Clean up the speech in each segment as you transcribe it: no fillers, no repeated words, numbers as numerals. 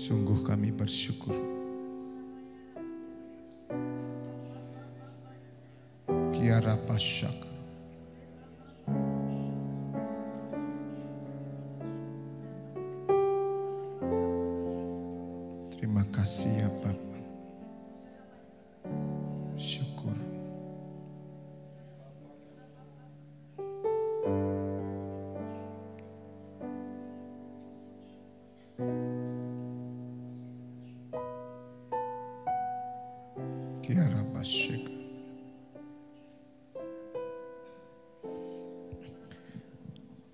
Sungguh kami bersyukur. Kiara Pasyaka. Terima kasih ya Bapa. Syukur. Kiara Pasyaka.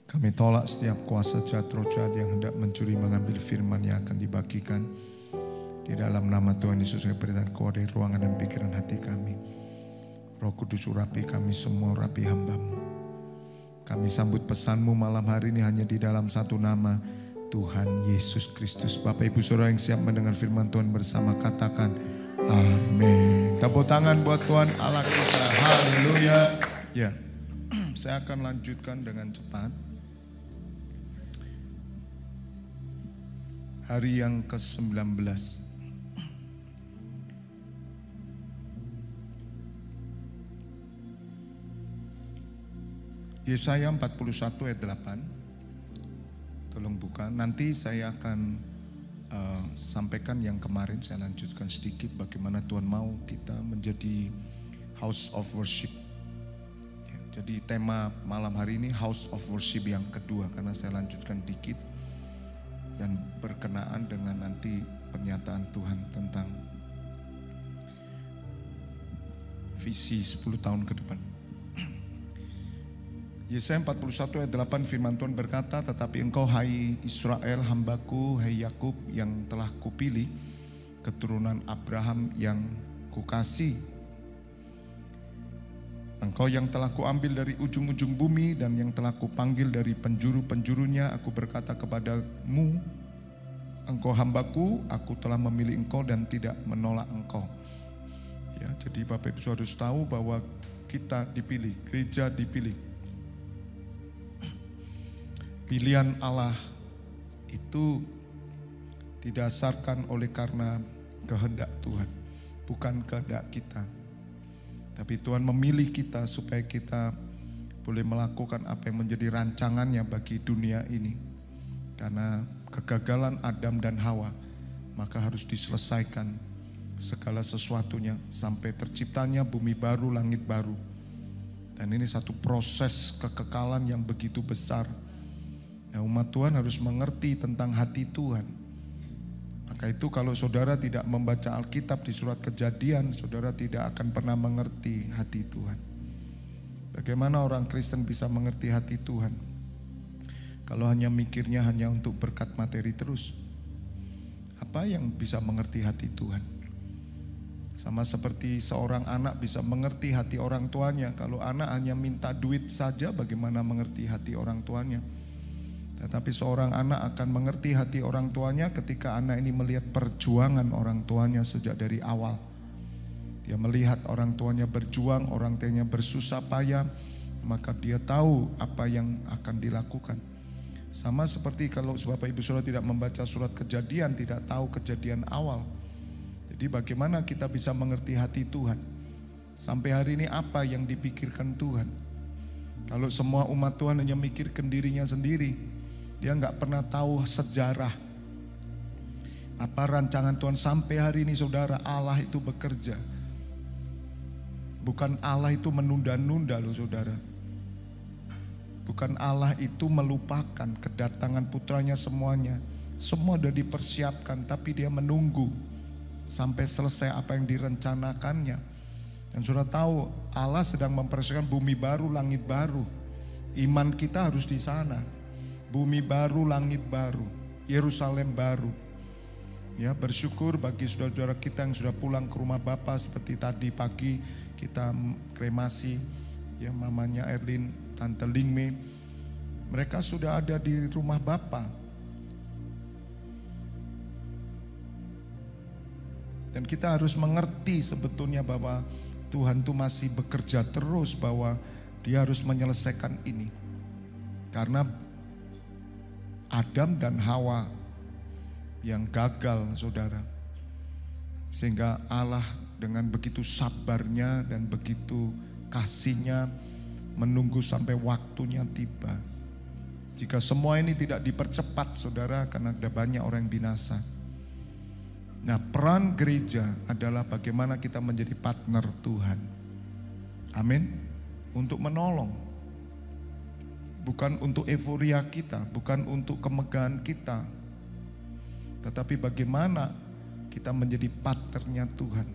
Kami tolak setiap kuasa jahat roh jahat yang hendak mencuri mengambil firman yang akan dibagikan. Di dalam nama Tuhan Yesus kami perintahkan keluar dari ruangan dan pikiran hati kami. Roh Kudus urapi kami semua, urapi hamba-Mu. Kami sambut pesan-Mu malam hari ini hanya di dalam satu nama, Tuhan Yesus Kristus. Bapak Ibu Saudara yang siap mendengar firman Tuhan bersama, katakan amin. Tepuk tangan buat Tuhan Allah kita. Haleluya. Ya, saya akan lanjutkan dengan cepat. Hari yang ke-19. Yesaya 41 ayat 8. Tolong buka. Nanti saya akan sampaikan yang kemarin, saya lanjutkan sedikit bagaimana Tuhan mau kita menjadi house of worship. Ya, jadi tema malam hari ini house of worship yang kedua, karena saya lanjutkan dikit dan berkenaan dengan nanti pernyataan Tuhan tentang visi 10 tahun ke depan. Yesaya 41 ayat 8 firman Tuhan berkata, tetapi engkau hai Israel hambaku, hai Yakub yang telah kupilih, keturunan Abraham yang kukasih. Engkau yang telah kuambil dari ujung-ujung bumi dan yang telah kupanggil dari penjuru-penjurunya, aku berkata kepadamu, engkau hambaku, aku telah memilih engkau dan tidak menolak engkau. Ya, jadi Bapak Ibu harus tahu bahwa kita dipilih, gereja dipilih. Pilihan Allah itu didasarkan oleh karena kehendak Tuhan, bukan kehendak kita. Tapi Tuhan memilih kita supaya kita boleh melakukan apa yang menjadi rancangannya bagi dunia ini. Karena kegagalan Adam dan Hawa, maka harus diselesaikan segala sesuatunya sampai terciptanya bumi baru, langit baru. Dan ini satu proses kekekalan yang begitu besar. Nah, umat Tuhan harus mengerti tentang hati Tuhan. Maka itu kalau saudara tidak membaca Alkitab di surat Kejadian, saudara tidak akan pernah mengerti hati Tuhan. Bagaimana orang Kristen bisa mengerti hati Tuhan? Kalau hanya mikirnya hanya untuk berkat materi terus. Apa yang bisa mengerti hati Tuhan? Sama seperti seorang anak bisa mengerti hati orang tuanya. Kalau anak hanya minta duit saja, bagaimana mengerti hati orang tuanya? Tetapi seorang anak akan mengerti hati orang tuanya ketika anak ini melihat perjuangan orang tuanya sejak dari awal. Dia melihat orang tuanya berjuang, orang tuanya bersusah payah, maka dia tahu apa yang akan dilakukan. Sama seperti kalau Bapak Ibu Saudara tidak membaca surat Kejadian, tidak tahu kejadian awal. Jadi bagaimana kita bisa mengerti hati Tuhan? Sampai hari ini apa yang dipikirkan Tuhan? Kalau semua umat Tuhan hanya mikirkan dirinya sendiri, dia nggak pernah tahu sejarah apa rancangan Tuhan. Sampai hari ini saudara, Allah itu bekerja. Bukan Allah itu menunda-nunda loh saudara. Bukan Allah itu melupakan kedatangan putranya semuanya. Semua sudah dipersiapkan, tapi dia menunggu sampai selesai apa yang direncanakannya. Dan saudara tahu Allah sedang mempersiapkan bumi baru, langit baru. Iman kita harus di sana. Bumi baru, langit baru, Yerusalem baru. Ya, bersyukur bagi saudara-saudara kita yang sudah pulang ke rumah Bapa, seperti tadi pagi kita kremasi, ya mamanya Erlin, Tante Lingme. Mereka sudah ada di rumah Bapa. Dan kita harus mengerti sebetulnya bahwa Tuhan itu masih bekerja terus, bahwa Dia harus menyelesaikan ini. Karena Adam dan Hawa yang gagal, saudara. Sehingga Allah dengan begitu sabarnya dan begitu kasihnya menunggu sampai waktunya tiba. Jika semua ini tidak dipercepat, saudara, karena ada banyak orang yang binasa. Nah, peran gereja adalah bagaimana kita menjadi partner Tuhan. Amin. Untuk menolong. Bukan untuk euforia kita, bukan untuk kemegahan kita. Tetapi bagaimana kita menjadi partnernya Tuhan.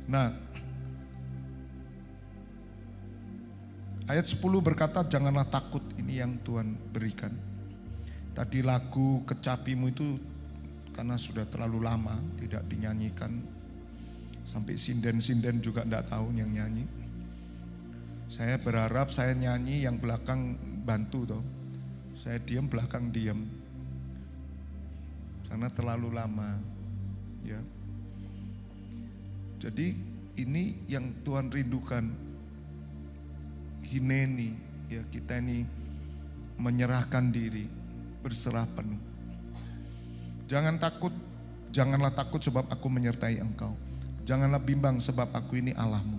Nah, ayat 10 berkata, janganlah takut, ini yang Tuhan berikan. Tadi lagu Kecapimu itu karena sudah terlalu lama tidak dinyanyikan. Sampai sinden-sinden juga tidak tahu yang nyanyi. Saya berharap saya nyanyi yang belakang bantu toh. Saya diam, belakang diam. Karena terlalu lama. Ya. Jadi ini yang Tuhan rindukan. Hineni, ya, kita ini menyerahkan diri, berserah penuh. Jangan takut, janganlah takut sebab aku menyertai engkau. Janganlah bimbang sebab aku ini Allahmu.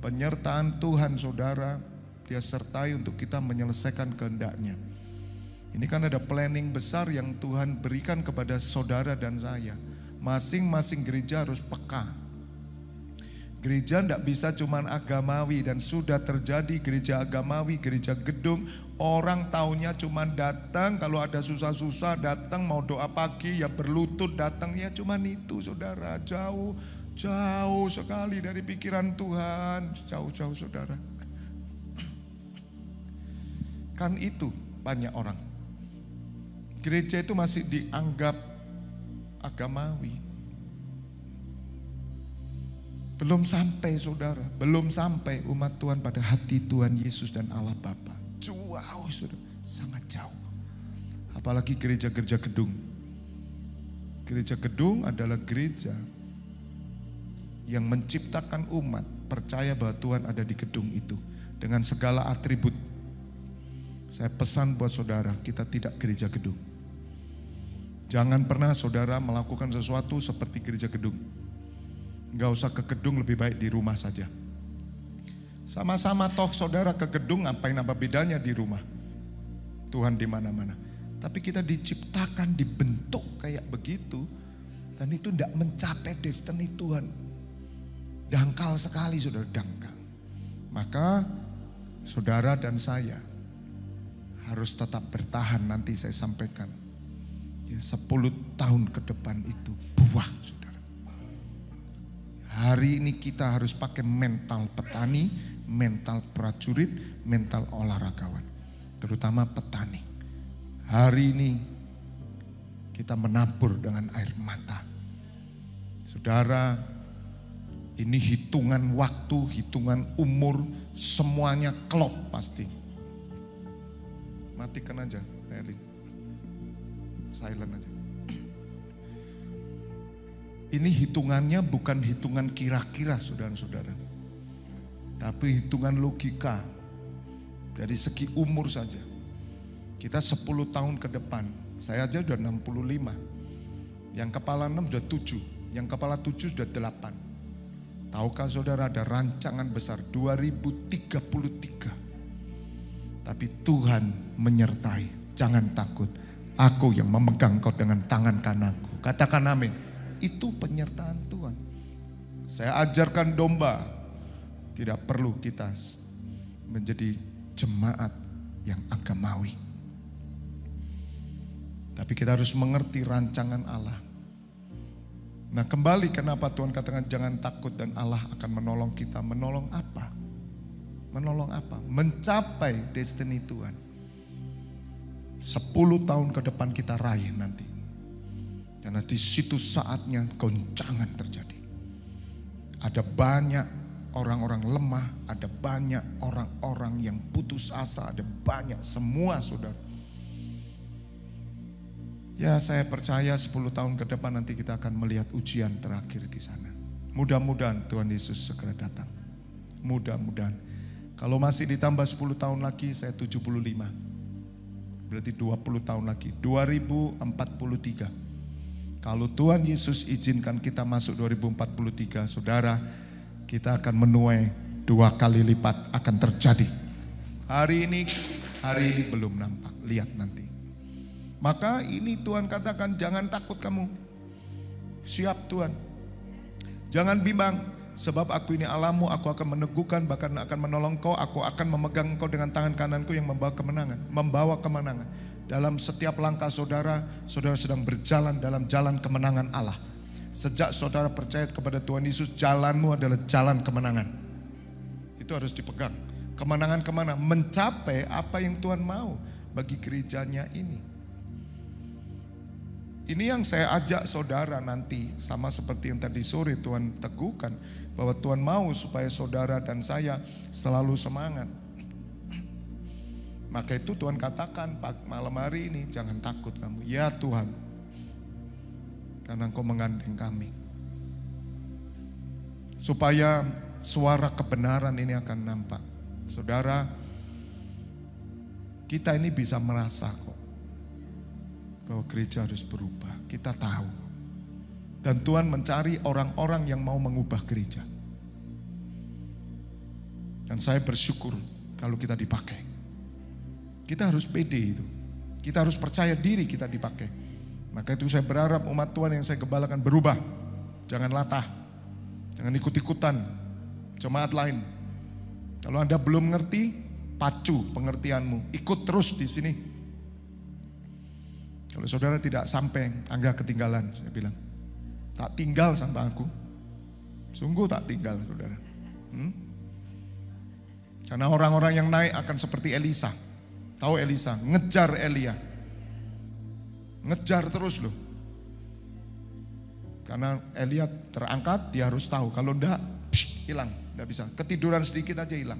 Penyertaan Tuhan, saudara, Dia sertai untuk kita menyelesaikan kehendak-Nya. Ini kan ada planning besar yang Tuhan berikan kepada saudara dan saya. Masing-masing gereja harus peka. Gereja tidak bisa cuman agamawi, dan sudah terjadi gereja agamawi, gereja gedung. Orang taunya cuman datang, kalau ada susah-susah datang, mau doa pagi ya berlutut datang, ya cuman itu, saudara. Jauh sekali dari pikiran Tuhan, jauh saudara. Kan itu banyak orang. Gereja itu masih dianggap agamawi. Belum sampai, saudara, belum sampai umat Tuhan pada hati Tuhan Yesus dan Allah Bapa. Jauh, saudara, sangat jauh. Apalagi gereja-gereja gedung. Gereja gedung adalah gereja yang menciptakan umat percaya bahwa Tuhan ada di gedung itu dengan segala atribut. Saya pesan buat saudara, kita tidak gereja gedung. Jangan pernah saudara melakukan sesuatu seperti gereja gedung. Gak usah ke gedung, lebih baik di rumah saja. Sama-sama toh saudara ke gedung, ngapain, apa bedanya di rumah? Tuhan di mana-mana. Tapi kita diciptakan, dibentuk kayak begitu, dan itu tidak mencapai destiny Tuhan. Dangkal sekali, saudara, dangkal. Maka saudara dan saya harus tetap bertahan. Nanti saya sampaikan, ya, 10 tahun ke depan itu buah, saudara. Hari ini kita harus pakai mental petani, mental prajurit, mental olahragawan. Terutama petani. Hari ini kita menabur dengan air mata. Saudara, ini hitungan waktu, hitungan umur, semuanya klop pasti. Matikan aja, Elin. Silent aja. Ini hitungannya bukan hitungan kira-kira, saudara-saudara. Tapi hitungan logika. Dari segi umur saja. Kita 10 tahun ke depan. Saya aja sudah 65. Yang kepala 6 sudah 7. Yang kepala 7 sudah 8. Tahukah saudara ada rancangan besar 2033. Tapi Tuhan menyertai. Jangan takut. Aku yang memegang kau dengan tangan kananku. Katakan amin. Itu penyertaan Tuhan. Saya ajarkan domba. Tidak perlu kita menjadi jemaat yang agamawi. Tapi kita harus mengerti rancangan Allah. Nah, kembali kenapa Tuhan katakan jangan takut dan Allah akan menolong kita. Menolong apa? Menolong apa? Mencapai destiny Tuhan. 10 tahun ke depan kita raih nanti. Karena di situ saatnya goncangan terjadi. Ada banyak orang-orang lemah, ada banyak orang-orang yang putus asa, ada banyak semua, saudara. Ya, saya percaya 10 tahun ke depan nanti kita akan melihat ujian terakhir di sana. Mudah-mudahan Tuhan Yesus segera datang. Mudah-mudahan. Kalau masih ditambah 10 tahun lagi, saya 75. berarti 20 tahun lagi, 2043. Kalau Tuhan Yesus izinkan kita masuk 2043, saudara, kita akan menuai 2 kali lipat akan terjadi. Hari ini belum nampak, lihat nanti. Maka ini Tuhan katakan, jangan takut kamu. Siap Tuhan. Jangan bimbang, sebab aku ini Allahmu, aku akan meneguhkan, bahkan akan menolong kau, aku akan memegang kau dengan tangan kananku yang membawa kemenangan. Dalam setiap langkah saudara, saudara sedang berjalan dalam jalan kemenangan Allah. Sejak saudara percaya kepada Tuhan Yesus, jalanmu adalah jalan kemenangan. Itu harus dipegang. Kemenangan kemana? Mencapai apa yang Tuhan mau bagi gerejanya ini. Ini yang saya ajak saudara nanti, sama seperti yang tadi sore Tuhan teguhkan, bahwa Tuhan mau supaya saudara dan saya selalu semangat. Maka itu Tuhan katakan malam hari ini, jangan takut kamu. Ya Tuhan, karena Engkau menggandeng kami. Supaya suara kebenaran ini akan nampak. Saudara, kita ini bisa merasa kok bahwa gereja harus berubah. Kita tahu. Dan Tuhan mencari orang-orang yang mau mengubah gereja. Dan saya bersyukur kalau kita dipakai. Kita harus pede itu. Kita harus percaya diri kita dipakai. Maka itu saya berharap umat Tuhan yang saya gembalakan berubah. Jangan latah. Jangan ikut-ikutan jemaat lain. Kalau Anda belum ngerti, pacu pengertianmu. Ikut terus di sini. Kalau saudara tidak sampai, Anda ketinggalan, saya bilang. Tak tinggal sama aku. Sungguh tak tinggal, saudara. Karena orang-orang yang naik akan seperti Elisa. Tahu Elisa, ngejar Elia. Ngejar terus loh. Karena Elia terangkat, dia harus tahu. Kalau enggak, hilang. Enggak bisa, ketiduran sedikit aja hilang.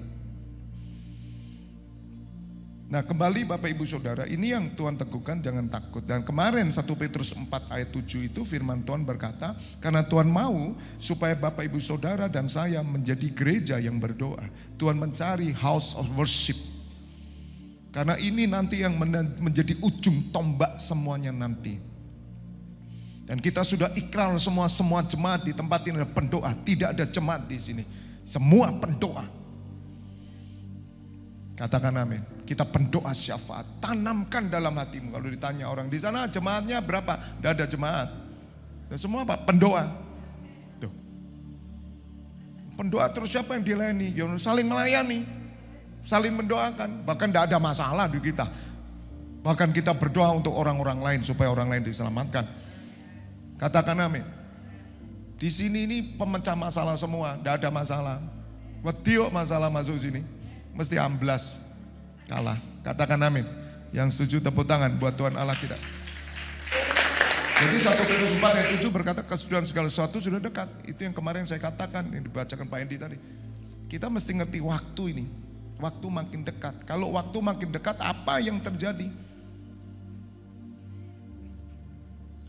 Nah kembali Bapak Ibu Saudara, ini yang Tuhan teguhkan, jangan takut. Dan kemarin 1 Petrus 4 ayat 7 itu firman Tuhan berkata, karena Tuhan mau supaya Bapak Ibu Saudara dan saya menjadi gereja yang berdoa. Tuhan mencari house of worship. Karena ini nanti yang menjadi ujung tombak semuanya nanti. Dan kita sudah ikrar semua jemaat di tempat ini adalah pendoa. Tidak ada jemaat di sini, semua pendoa. Katakan amin. Kita pendoa syafaat. Tanamkan dalam hatimu. Kalau ditanya orang di sana jemaatnya berapa? Tidak ada jemaat. Dan semua apa? Pendoa. Tuh. Pendoa terus siapa yang dilayani? Ya, saling melayani. Saling mendoakan. Bahkan tidak ada masalah di kita. Bahkan kita berdoa untuk orang-orang lain supaya orang lain diselamatkan. Katakan amin. Di sini ini pemecah masalah semua. Tidak ada masalah. Wediok masalah masuk sini. Mesti amblas, kalah. Katakan amin. Yang setuju tepuk tangan buat Tuhan Allah kita. Jadi 1 Petrus 4 ayat 7 berkata kesudahan segala sesuatu sudah dekat. Itu yang kemarin saya katakan, yang dibacakan Pak Endi tadi. Kita mesti ngerti waktu ini. Waktu makin dekat. Kalau waktu makin dekat, apa yang terjadi?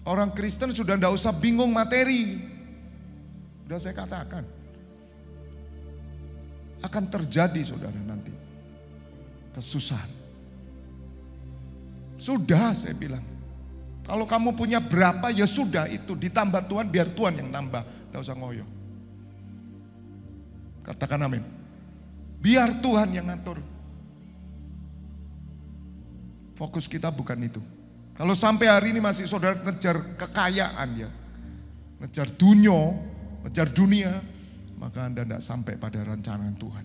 Orang Kristen sudah tidak usah bingung materi. Sudah saya katakan. Akan terjadi saudara nanti kesusahan. Sudah saya bilang. Kalau kamu punya berapa ya sudah itu ditambah Tuhan, biar Tuhan yang tambah. Tidak usah ngoyo. Katakan amin. Biar Tuhan yang ngatur. Fokus kita bukan itu. Kalau sampai hari ini masih saudara ngejar kekayaan ya, ngejar dunia, maka Anda tidak sampai pada rancangan Tuhan.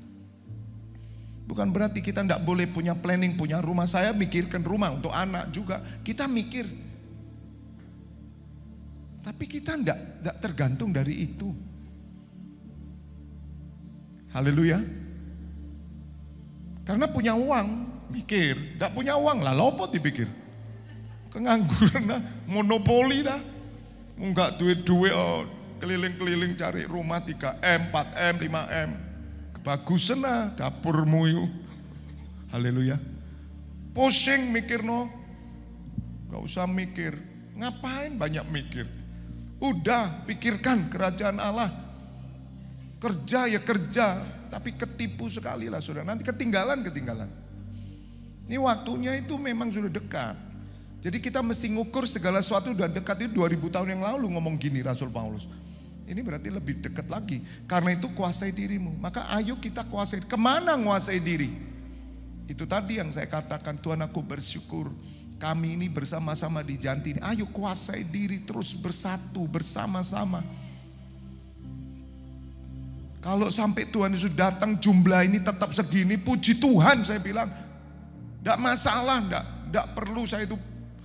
Bukan berarti kita tidak boleh punya planning, punya rumah. Saya mikirkan rumah untuk anak juga. Kita mikir. Tapi kita tidak tergantung dari itu. Haleluya. Karena punya uang, mikir. Tidak punya uang lah, lopo dipikir. Kengangguran lah, monopoli dah. Enggak duit-duit, keliling-keliling cari rumah 3M, 4M, 5M. Kebagusan lah dapurmu itu. Haleluya. Pusing mikir no. Gak usah mikir. Ngapain banyak mikir? Udah pikirkan kerajaan Allah. Kerja ya kerja. Tapi ketipu sekali lah saudara. Nanti ketinggalan. Ini waktunya itu memang sudah dekat. Jadi kita mesti ngukur segala sesuatu udah dekat. Itu 2000 tahun yang lalu ngomong gini Rasul Paulus. Ini berarti lebih dekat lagi. Karena itu kuasai dirimu. Maka ayo kita kuasai. Kemana nguasai diri? Itu tadi yang saya katakan, Tuhan aku bersyukur. Kami ini bersama-sama di Janti. Ayo kuasai diri terus bersatu bersama-sama. Kalau sampai Tuhan Yesus datang jumlah ini tetap segini, puji Tuhan saya bilang. Tidak masalah, tidak perlu saya itu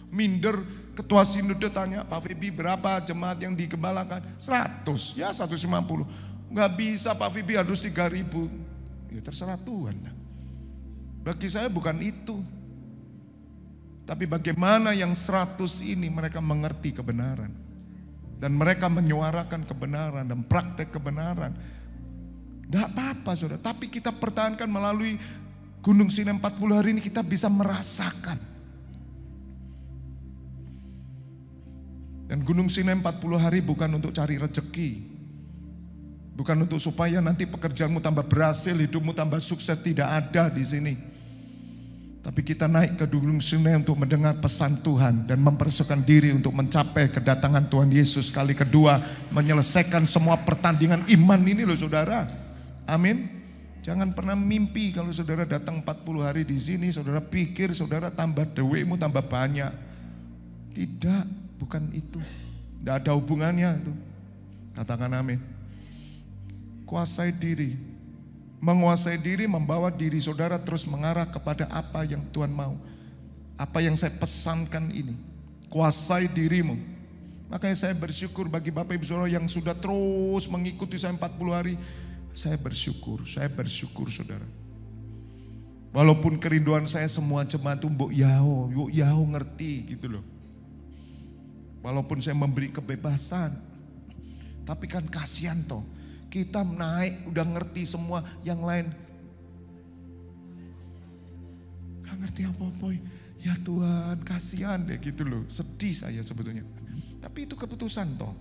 minder. Ketua sinode tanya, Pak Febi berapa jemaat yang digembalakan? 100, ya 150. Nggak bisa Pak Febi harus 3000. Ya terserah Tuhan. Bagi saya bukan itu. Tapi bagaimana yang 100 ini mereka mengerti kebenaran. Dan mereka menyuarakan kebenaran dan praktek kebenaran. Tidak apa-apa saudara. Tapi kita pertahankan melalui Gunung Sinai 40 hari ini kita bisa merasakan. Dan Gunung Sinai 40 hari bukan untuk cari rezeki. Bukan untuk supaya nanti pekerjaanmu tambah berhasil, hidupmu tambah sukses. Tidak ada di sini. Tapi kita naik ke Gunung Sinai untuk mendengar pesan Tuhan dan mempersiapkan diri untuk mencapai kedatangan Tuhan Yesus kali kedua, menyelesaikan semua pertandingan iman ini loh saudara. Amin. Jangan pernah mimpi kalau saudara datang 40 hari di sini, saudara pikir saudara tambah duitmu tambah banyak. Tidak, bukan itu. Tidak ada hubungannya itu. Katakan amin. Kuasai diri. Menguasai diri membawa diri saudara terus mengarah kepada apa yang Tuhan mau. Apa yang saya pesankan ini. Kuasai dirimu. Makanya saya bersyukur bagi Bapak Ibu Saudara yang sudah terus mengikuti saya 40 hari. Saya bersyukur saudara. Walaupun kerinduan saya semua jemaat itu mbok yao ngerti gitu loh. Walaupun saya memberi kebebasan. Tapi kan kasihan toh. Kita naik udah ngerti semua, yang lain gak ngerti apa-apa. Ya Tuhan kasihan deh gitu loh. Sedih saya sebetulnya. Tapi itu keputusan toh.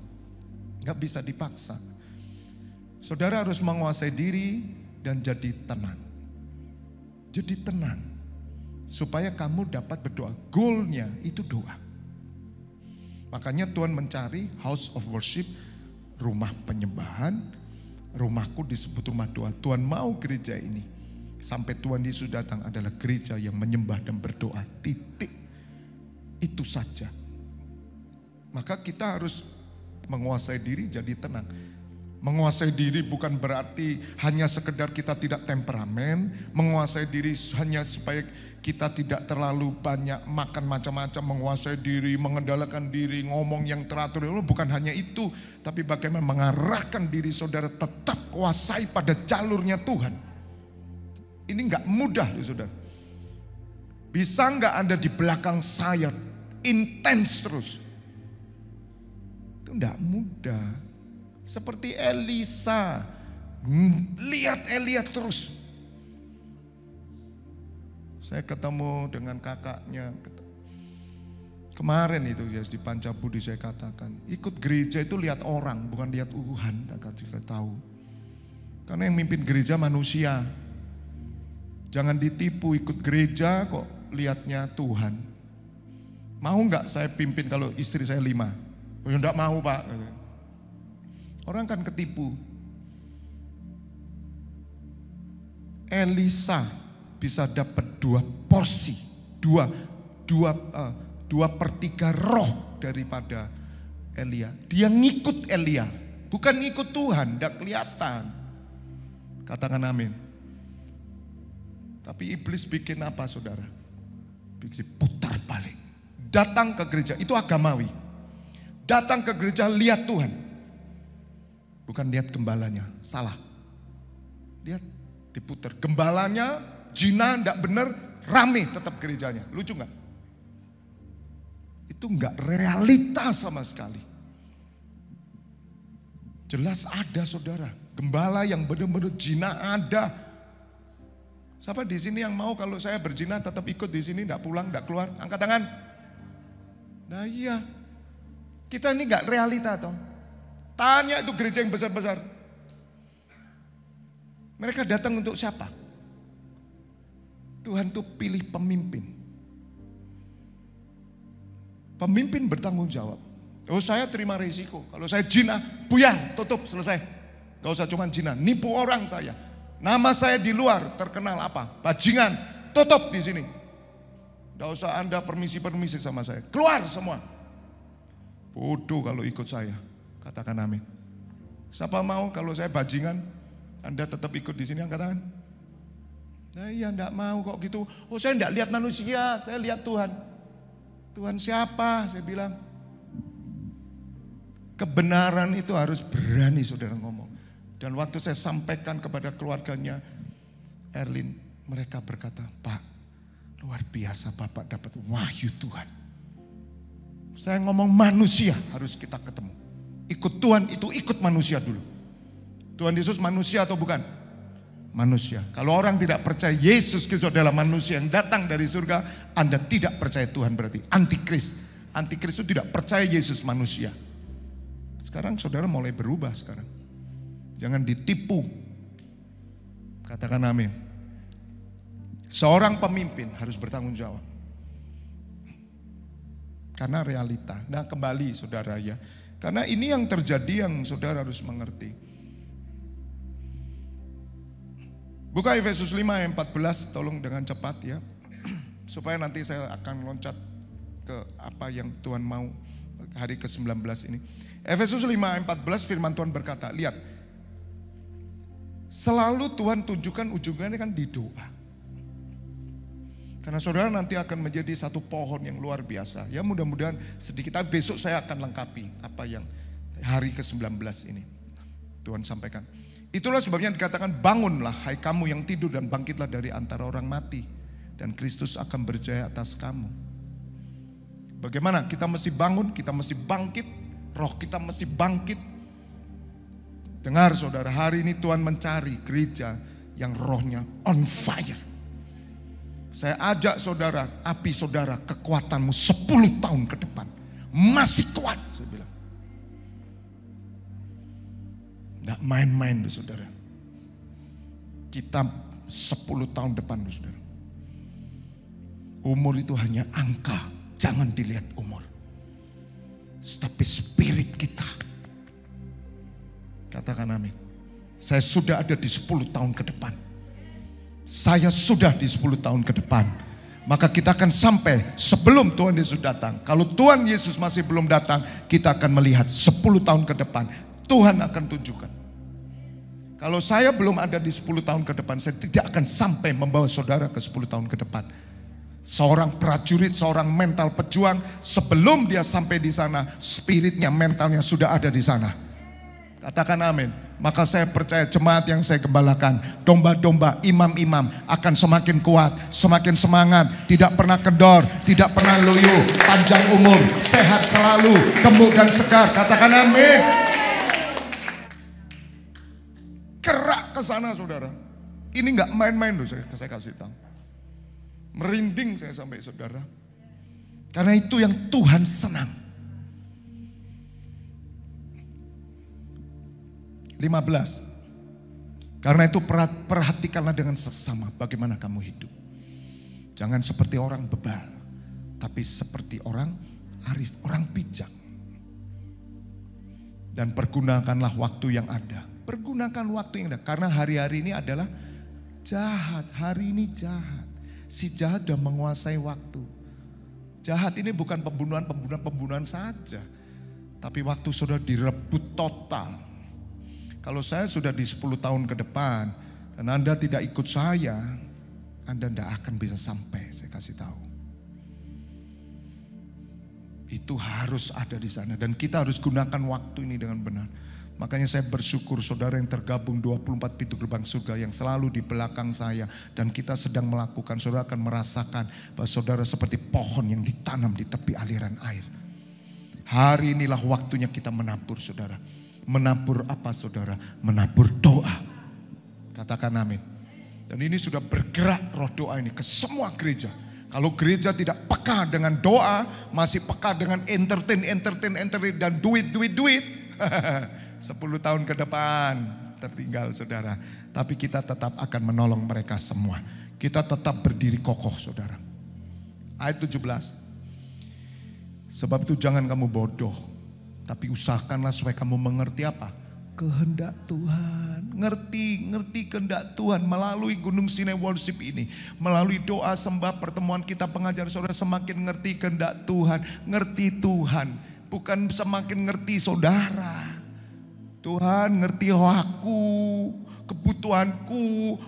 Gak bisa dipaksa. Saudara harus menguasai diri dan jadi tenang. Jadi tenang. Supaya kamu dapat berdoa. Goalnya itu doa. Makanya Tuhan mencari house of worship, rumah penyembahan. Rumahku disebut rumah doa. Tuhan mau gereja ini sampai Tuhan Yesus datang adalah gereja yang menyembah dan berdoa. Titik. Itu saja. Maka kita harus menguasai diri jadi tenang. Menguasai diri bukan berarti hanya sekedar kita tidak temperamen. Menguasai diri hanya supaya kita tidak terlalu banyak makan macam-macam. Menguasai diri, mengendalikan diri, ngomong yang teratur. Bukan hanya itu. Tapi bagaimana mengarahkan diri saudara tetap kuasai pada jalurnya Tuhan. Ini gak mudah loh saudara. Bisa gak Anda di belakang saya intens terus? Itu gak mudah. Seperti Elisa. Lihat Elia terus. Saya ketemu dengan kakaknya. Kemarin itu ya di Pancabudi saya katakan. Ikut gereja itu lihat orang, bukan lihat Tuhan. Tak kasih tahu. Karena yang mimpin gereja manusia. Jangan ditipu ikut gereja kok lihatnya Tuhan. Mau nggak saya pimpin kalau istri saya 5? Oh ya enggak mau Pak. Orang kan ketipu. Elisa bisa dapat 2 porsi, 2/3 roh daripada Elia. Dia ngikut Elia, bukan ngikut Tuhan, tidak kelihatan. Katakan amin. Tapi iblis bikin apa saudara? Bikin putar balik. Datang ke gereja, itu agamawi. Datang ke gereja lihat Tuhan. Bukan lihat gembalanya, salah. Lihat diputar. Gembalanya jina enggak benar, rame tetap gerejanya. Lucu enggak? Itu enggak realita sama sekali. Jelas ada saudara. Gembala yang benar-benar jina ada. Siapa di sini yang mau kalau saya berzina tetap ikut di sini, enggak pulang, enggak keluar? Angkat tangan. Nah iya. Kita ini enggak realita toh. Tanya itu gereja yang besar-besar. Mereka datang untuk siapa? Tuhan tuh pilih pemimpin. Pemimpin bertanggung jawab. Oh, saya terima risiko. Kalau saya jinah, buyar, tutup, selesai. Gak usah cuma jinah, nipu orang saya. Nama saya di luar terkenal apa? Bajingan, tutup di sini. Gak usah Anda permisi-permisi sama saya. Keluar semua. Bodoh kalau ikut saya. Katakan amin. Siapa mau kalau saya bajingan, Anda tetap ikut di sini, angkat tangan. Nah iya enggak mau kok gitu. Oh saya enggak lihat manusia, saya lihat Tuhan. Tuhan siapa? Saya bilang. Kebenaran itu harus berani saudara ngomong. Dan waktu saya sampaikan kepada keluarganya Erlin, mereka berkata, Pak, luar biasa Bapak dapat wahyu Tuhan. Saya ngomong manusia harus kita ketemu. Ikut Tuhan itu ikut manusia dulu. Tuhan Yesus manusia atau bukan? Manusia. Kalau orang tidak percaya Yesus Kristus adalah manusia yang datang dari surga, Anda tidak percaya Tuhan berarti antikris. Antikris itu tidak percaya Yesus manusia. Sekarang saudara mulai berubah sekarang. Jangan ditipu. Katakan amin. Seorang pemimpin harus bertanggung jawab. Karena realita. Nah kembali saudara ya. Karena ini yang terjadi yang saudara harus mengerti. Buka Efesus 5 ayat 14, tolong dengan cepat ya. Supaya nanti saya akan loncat ke apa yang Tuhan mau hari ke-19 ini. Efesus 5 ayat 14 firman Tuhan berkata, lihat. Selalu Tuhan tunjukkan ujungnya kan di doa. Karena saudara nanti akan menjadi satu pohon yang luar biasa. Ya mudah-mudahan sedikit, tapi besok saya akan lengkapi apa yang hari ke-19 ini. Tuhan sampaikan. Itulah sebabnya dikatakan bangunlah hai kamu yang tidur dan bangkitlah dari antara orang mati. Dan Kristus akan berjaya atas kamu. Bagaimana? Kita mesti bangun, kita mesti bangkit. Roh kita mesti bangkit. Dengar saudara, hari ini Tuhan mencari gereja yang rohnya on fire. Saya ajak saudara, api saudara, kekuatanmu 10 tahun ke depan. Masih kuat, saya bilang. Nggak main-main loh saudara. Kita 10 tahun depan loh saudara. Umur itu hanya angka, jangan dilihat umur. Tapi spirit kita. Katakan amin. Saya sudah ada di 10 tahun ke depan. Saya sudah di 10 tahun ke depan. Maka kita akan sampai sebelum Tuhan Yesus datang. Kalau Tuhan Yesus masih belum datang, kita akan melihat 10 tahun ke depan. Tuhan akan tunjukkan. Kalau saya belum ada di 10 tahun ke depan, saya tidak akan sampai membawa saudara ke 10 tahun ke depan. Seorang prajurit, seorang mental pejuang, sebelum dia sampai di sana, spiritnya, mentalnya sudah ada di sana. Katakan amin. Maka saya percaya jemaat yang saya gembalakan, domba-domba, imam-imam akan semakin kuat, semakin semangat, tidak pernah kendor, tidak pernah loyo, panjang umur, sehat selalu, gemuk dan segar. Katakan amin. Gerak ke sana saudara. Ini nggak main-main loh, saya kasih tahu. Merinding saya sampai saudara. Karena itu yang Tuhan senang. 15. Karena itu perhatikanlah dengan seksama bagaimana kamu hidup. Jangan seperti orang bebal, tapi seperti orang arif, orang bijak. Dan pergunakanlah waktu yang ada. Pergunakan waktu yang ada. Karena hari-hari ini adalah jahat. Hari ini jahat. Si jahat sudah menguasai waktu. Jahat ini bukan pembunuhan saja. Tapi waktu sudah direbut total. Kalau saya sudah di 10 tahun ke depan dan Anda tidak ikut saya, Anda tidak akan bisa sampai, saya kasih tahu. Itu harus ada di sana dan kita harus gunakan waktu ini dengan benar. Makanya saya bersyukur saudara yang tergabung 24 pintu gerbang surga yang selalu di belakang saya. Dan kita sedang melakukan, saudara akan merasakan bahwa saudara seperti pohon yang ditanam di tepi aliran air. Hari inilah waktunya kita menabur saudara. Menabur apa saudara? Menabur doa. Katakan amin. Dan ini sudah bergerak roh doa ini ke semua gereja. Kalau gereja tidak peka dengan doa, masih peka dengan entertain dan duit. 10 tahun ke depan tertinggal saudara. Tapi kita tetap akan menolong mereka semua. kita tetap berdiri kokoh saudara. Ayat 17. Sebab itu jangan kamu bodoh, tapi usahakanlah supaya kamu mengerti apa? Kehendak Tuhan. Ngerti kehendak Tuhan melalui Gunung Sinai Worship ini. Melalui doa sembah pertemuan kita pengajar saudara semakin ngerti kehendak Tuhan. Ngerti Tuhan. Bukan semakin ngerti saudara. Tuhan ngerti aku, kebutuhanku,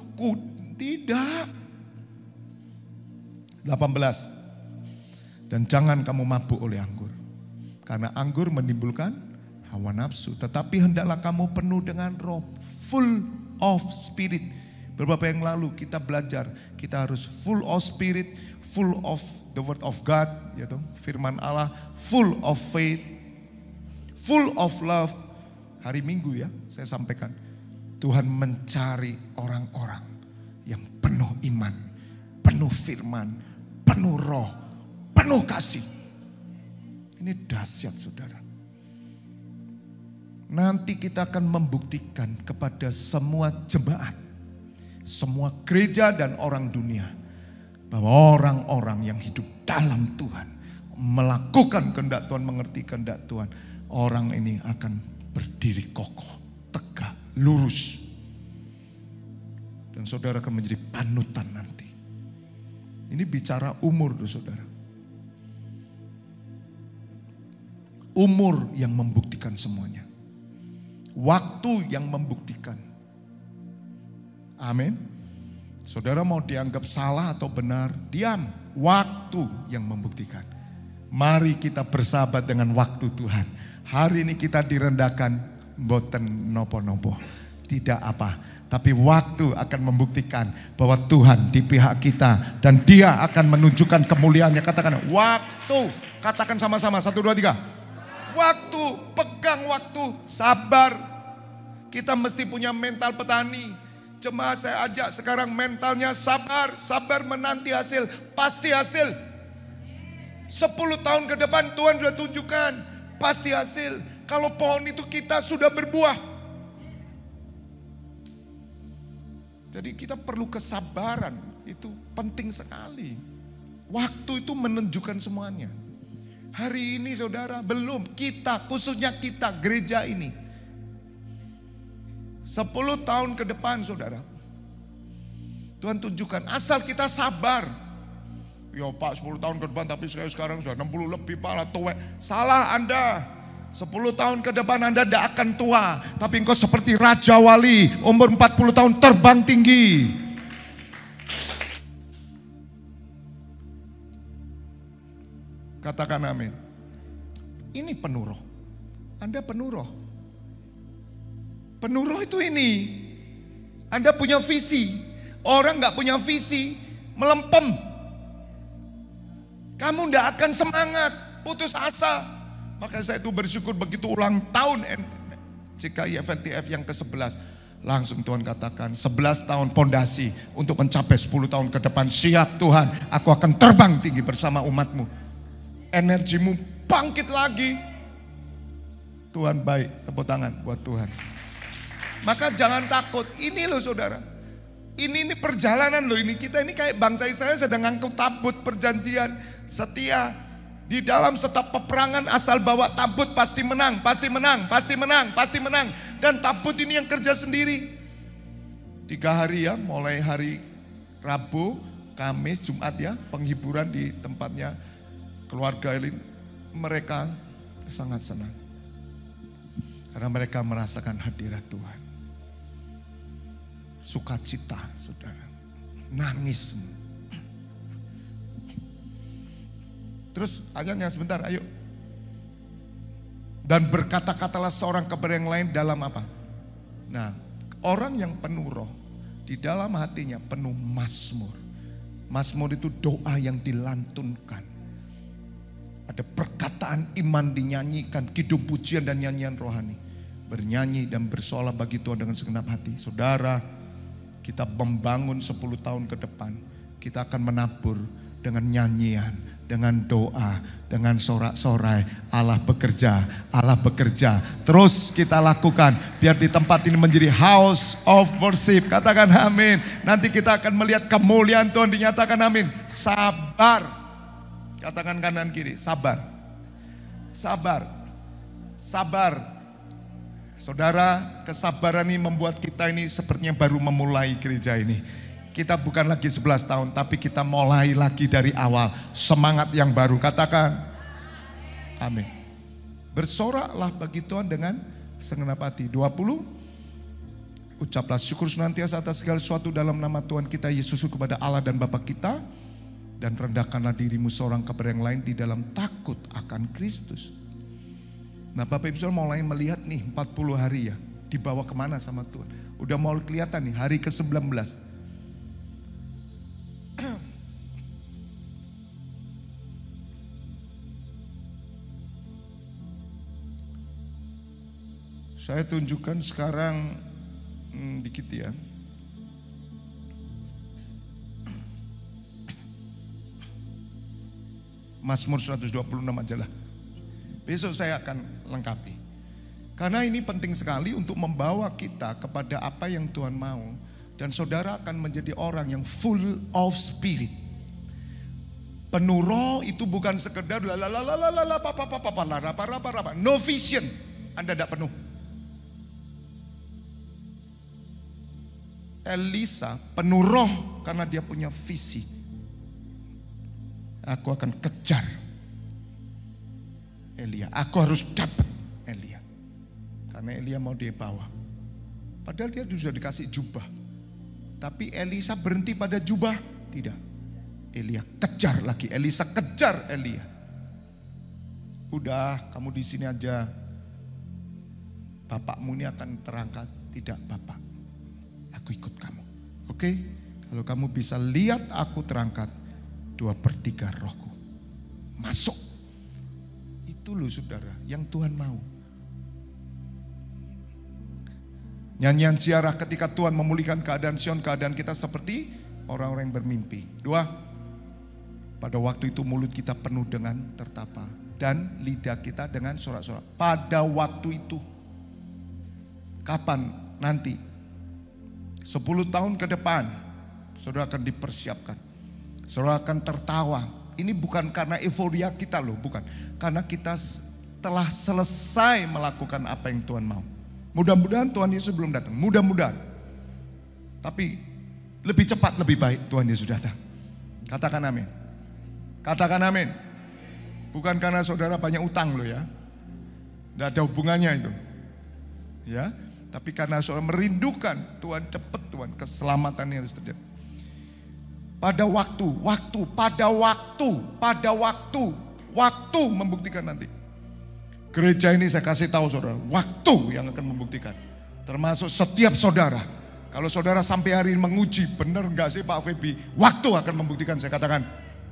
tidak. 18. Dan jangan kamu mabuk oleh anggur. Karena anggur menimbulkan hawa nafsu. Tetapi hendaklah kamu penuh dengan roh. Full of spirit. Beberapa yang lalu kita belajar. Kita harus full of spirit. Full of the word of God. Yaitu firman Allah. Full of faith. Full of love. Hari Minggu ya saya sampaikan. Tuhan mencari orang-orang yang penuh iman. Penuh firman. Penuh roh. Penuh kasih. Ini dahsyat saudara. Nanti kita akan membuktikan kepada semua jemaat, semua gereja dan orang dunia, bahwa orang-orang yang hidup dalam Tuhan, melakukan kehendak Tuhan, mengerti kehendak Tuhan, orang ini akan berdiri kokoh, tegak, lurus. Dan saudara akan menjadi panutan nanti. Ini bicara umur tuh saudara. Umur yang membuktikan semuanya. Waktu yang membuktikan. Amin. Saudara mau dianggap salah atau benar, diam. Waktu yang membuktikan. Mari kita bersahabat dengan waktu Tuhan. Hari ini kita direndahkan, boten nopo-nopo. Tidak apa. Tapi waktu akan membuktikan bahwa Tuhan di pihak kita. Dan Dia akan menunjukkan kemuliaannya. Katakan waktu. Katakan sama-sama. 1, 2, 3. Waktu, pegang waktu, sabar. Kita mesti punya mental petani. Jemaat saya ajak sekarang mentalnya sabar. Sabar menanti hasil, pasti hasil. 10 tahun ke depan Tuhan sudah tunjukkan, pasti hasil. Kalau pohon itu kita sudah berbuah. Jadi kita perlu kesabaran, itu penting sekali. Waktu itu menunjukkan semuanya. Hari ini saudara belum, kita khususnya kita gereja ini. 10 tahun ke depan saudara. Tuhan tunjukkan asal kita sabar. Ya Pak 10 tahun ke depan tapi saya sekarang sudah 60 lebih Pak tua. Salah Anda. 10 tahun ke depan Anda tidak akan tua. Tapi engkau seperti Raja Wali umur 40 tahun terbang tinggi. Katakan amin. Ini penuh roh. Anda penuh roh. Penuh roh itu ini. Anda punya visi. Orang gak punya visi, melempem. Kamu gak akan semangat, putus asa. Maka saya itu bersyukur begitu ulang tahun CKI FNTF yang ke-11. Langsung Tuhan katakan 11 tahun pondasi untuk mencapai 10 tahun ke depan. Siap Tuhan, aku akan terbang tinggi bersama umatmu. Energimu bangkit lagi. Tuhan baik, tepuk tangan buat Tuhan. Maka jangan takut, ini loh saudara. Ini perjalanan loh, ini kita ini kayak bangsa Israel sedang ngangkut tabut perjanjian setia. Di dalam setiap peperangan asal bawa tabut pasti menang, pasti menang, pasti menang, pasti menang. Dan tabut ini yang kerja sendiri. 3 hari ya, mulai hari Rabu, Kamis, Jumat ya, penghiburan di tempatnya keluarga Elin. Mereka sangat senang. Karena mereka merasakan hadirat Tuhan. Sukacita saudara. Nangis. Terus ayatnya sebentar, ayo. Dan berkata-katalah seorang kepada yang lain dalam apa? Nah, orang yang penuh roh, di dalam hatinya penuh mazmur. Mazmur itu doa yang dilantunkan. Ada perkataan iman dinyanyikan, kidung pujian dan nyanyian rohani. Bernyanyi dan bersolah bagi Tuhan dengan segenap hati. Saudara, kita membangun 10 tahun ke depan. Kita akan menabur dengan nyanyian, dengan doa, dengan sorak-sorai. Allah bekerja, Allah bekerja. Terus kita lakukan biar di tempat ini menjadi house of worship. Katakan amin. Nanti kita akan melihat kemuliaan Tuhan dinyatakan, amin. Sabar. Katakan kanan kiri, sabar. Sabar. Sabar. Saudara, kesabaran ini membuat kita ini sepertinya baru memulai gereja ini. Kita bukan lagi 11 tahun, tapi kita mulai lagi dari awal. Semangat yang baru, katakan amin. Bersoraklah bagi Tuhan dengan segenap hati. 20, ucaplah syukur senantiasa atas segala sesuatu dalam nama Tuhan kita Yesus kepada Allah dan Bapa kita. Dan rendahkanlah dirimu seorang kepada yang lain di dalam takut akan Kristus. Nah Bapak Ibu Saudara mulai melihat nih 40 hari ya, dibawa kemana sama Tuhan. Udah mau kelihatan nih hari ke-19. Saya tunjukkan sekarang dikit ya. Mazmur 126 aja lah. Besok saya akan lengkapi. Karena ini penting sekali untuk membawa kita kepada apa yang Tuhan mau. Dan saudara akan menjadi orang yang full of spirit. Penuh roh itu bukan sekedar no vision. Anda tidak penuh. Elisa penuh roh karena dia punya visi. Aku akan kejar Elia. Aku harus dapat Elia. Karena Elia mau dia bawa. Padahal dia sudah dikasih jubah. Tapi Elisa berhenti pada jubah? Tidak. Elia kejar lagi. Elisa kejar Elia. Udah, kamu di sini aja. Bapakmu ini akan terangkat. Tidak, Bapak. Aku ikut kamu. Oke? Kalau kamu bisa lihat aku terangkat, 2/3 rohku masuk. Itu loh saudara, yang Tuhan mau. Nyanyian ziarah ketika Tuhan memulihkan keadaan Sion, keadaan kita seperti orang-orang yang bermimpi. 2, pada waktu itu mulut kita penuh dengan tertapa dan lidah kita dengan sorak-sorak. Pada waktu itu. Kapan? Nanti. 10 tahun ke depan, saudara akan dipersiapkan. Saudara akan tertawa. Ini bukan karena euforia kita loh, bukan. Karena kita telah selesai melakukan apa yang Tuhan mau. Mudah-mudahan Tuhan Yesus belum datang, mudah-mudahan. Tapi lebih cepat, lebih baik Tuhan Yesus datang. Katakan amin. Katakan amin. Bukan karena saudara banyak utang loh ya. Tidak ada hubungannya itu. Ya. Tapi karena saudara merindukan Tuhan cepat, Tuhan keselamatan yang harus terjadi. Pada waktu membuktikan nanti. Gereja ini saya kasih tahu saudara, waktu yang akan membuktikan. Termasuk setiap saudara. Kalau saudara sampai hari ini menguji, benar enggak sih Pak Febi? Waktu akan membuktikan, saya katakan.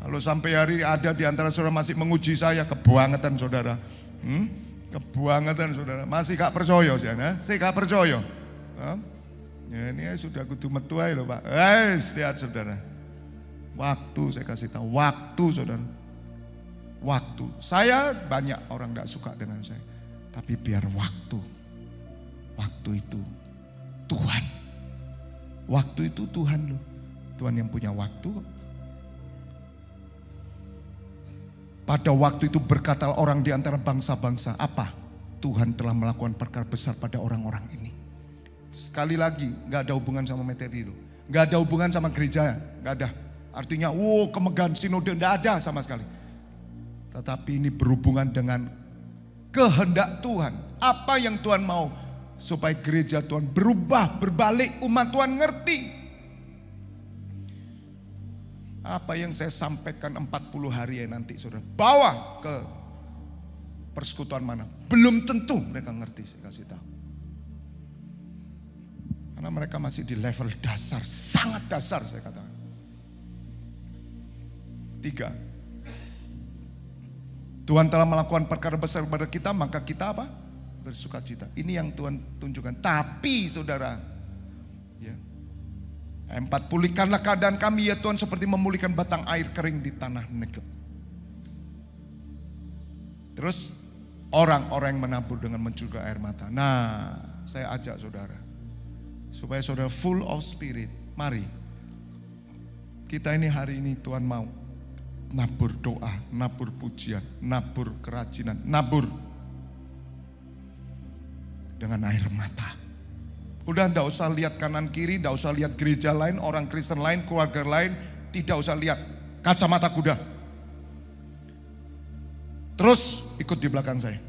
Kalau sampai hari ada di antara saudara masih menguji saya, kebangetan saudara. Kebangetan saudara, masih gak percaya sih, saya gak percaya. Ya, ini sudah kudu metu ae loh Pak. Lihat saudara. Waktu saya kasih tahu, waktu saudara. Waktu. Saya banyak orang gak suka dengan saya. Tapi biar waktu. Waktu itu Tuhan. Waktu itu Tuhan loh. Tuhan yang punya waktu. Pada waktu itu berkata orang di antara bangsa-bangsa, apa? Tuhan telah melakukan perkara besar pada orang-orang ini. Sekali lagi, gak ada hubungan sama materi loh. Gak ada hubungan sama gereja, gak ada. Artinya, kemegahan sinode, gak ada sama sekali. Tetapi ini berhubungan dengan kehendak Tuhan. Apa yang Tuhan mau? Supaya gereja Tuhan berubah, berbalik, umat Tuhan ngerti. Apa yang saya sampaikan 40 hari ya nanti saudara, bawa ke persekutuan mana. Belum tentu mereka ngerti, saya kasih tahu. Karena mereka masih di level dasar, sangat dasar saya katakan. 3. Tuhan telah melakukan perkara besar kepada kita, maka kita apa? Bersukacita. Ini yang Tuhan tunjukkan. Tapi saudara, ya. 4. Pulihkanlah keadaan kami ya Tuhan seperti memulihkan batang air kering di tanah Negeb. Terus orang-orang yang menabur dengan mencurahkan air mata. Nah, saya ajak saudara, supaya saudara full of spirit. Mari, kita ini hari ini Tuhan mau nabur doa, nabur pujian, nabur kerajinan, nabur dengan air mata. Udah enggak usah lihat kanan kiri, enggak usah lihat gereja lain, orang Kristen lain, keluarga lain, tidak usah lihat kacamata kuda. Terus ikut di belakang saya.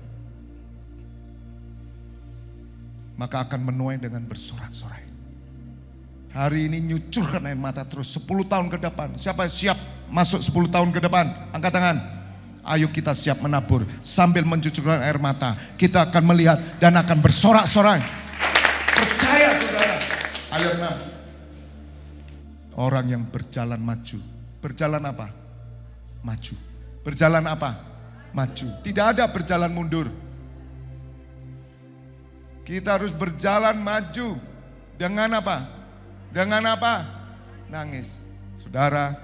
Maka akan menuai dengan bersorak-sorai. Hari ini nyucurkan air mata terus 10 tahun ke depan. Siapa siap masuk 10 tahun ke depan? Angkat tangan. Ayo kita siap menabur sambil mencucurkan air mata. Kita akan melihat dan akan bersorak-sorai. Percaya saudara. Ayat 6. Orang yang berjalan maju. Berjalan apa? Maju. Berjalan apa? Maju. Tidak ada berjalan mundur. Kita harus berjalan maju. Dengan apa? Dengan apa? Nangis. Saudara,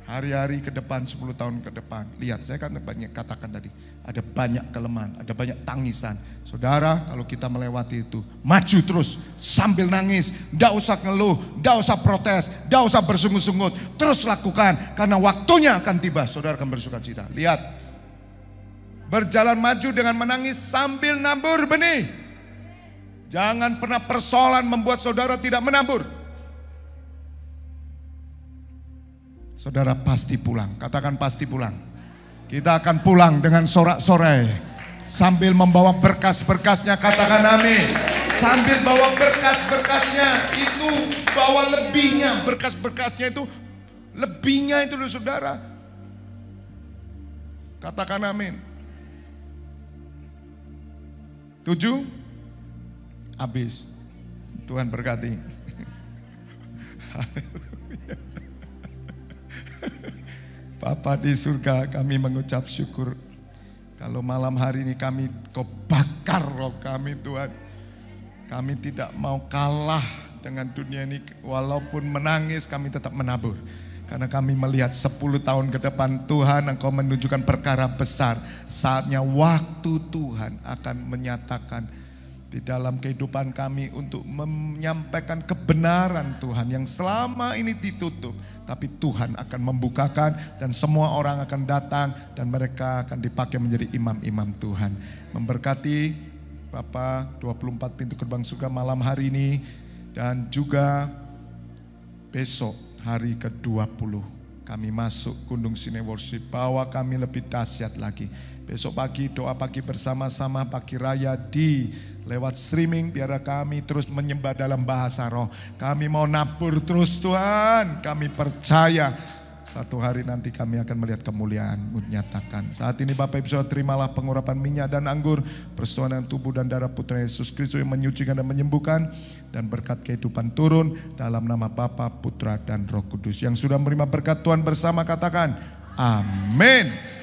hari-hari ke depan, 10 tahun ke depan. Lihat, saya kan banyak katakan tadi. Ada banyak kelemahan, ada banyak tangisan. Saudara, kalau kita melewati itu, maju terus sambil nangis. Tidak usah ngeluh, tidak usah protes, tidak usah bersungut-sungut. Terus lakukan, karena waktunya akan tiba. Saudara akan bersukacita. Lihat. Berjalan maju dengan menangis sambil nabur benih. Jangan pernah persoalan membuat saudara tidak menabur. Saudara pasti pulang. Katakan pasti pulang. Kita akan pulang dengan sorak-sorai. Sambil membawa berkas-berkasnya. Katakan amin. Sambil bawa berkas-berkasnya. Itu bawa lebihnya. Berkas-berkasnya itu lebihnya itu loh saudara. Katakan amin. 7. Habis. Tuhan berkati. Bapa di surga, kami mengucap syukur. Kalau malam hari ini Kau bakar roh kami Tuhan. Kami tidak mau kalah dengan dunia ini. Walaupun menangis kami tetap menabur. Karena kami melihat 10 tahun ke depan Tuhan Engkau menunjukkan perkara besar. Saatnya waktu Tuhan akan menyatakan di dalam kehidupan kami untuk menyampaikan kebenaran Tuhan yang selama ini ditutup. Tapi Tuhan akan membukakan dan semua orang akan datang dan mereka akan dipakai menjadi imam-imam Tuhan. Memberkati Bapak 24 pintu gerbang surga malam hari ini dan juga besok hari ke-20 kami masuk Kundung Sine Worship, bawa kami lebih dahsyat lagi. Besok pagi doa pagi bersama-sama pagi raya di lewat streaming biar kami terus menyembah dalam bahasa roh. Kami mau nabur terus Tuhan, kami percaya satu hari nanti kami akan melihat kemuliaan-Mu nyatakan. Saat ini Bapak Ibu Saudara terimalah pengurapan minyak dan anggur, persetujuan tubuh dan darah Putra Yesus Kristus yang menyucikan dan menyembuhkan, dan berkat kehidupan turun dalam nama Bapa, Putra dan Roh Kudus. Yang sudah menerima berkat Tuhan bersama katakan amin.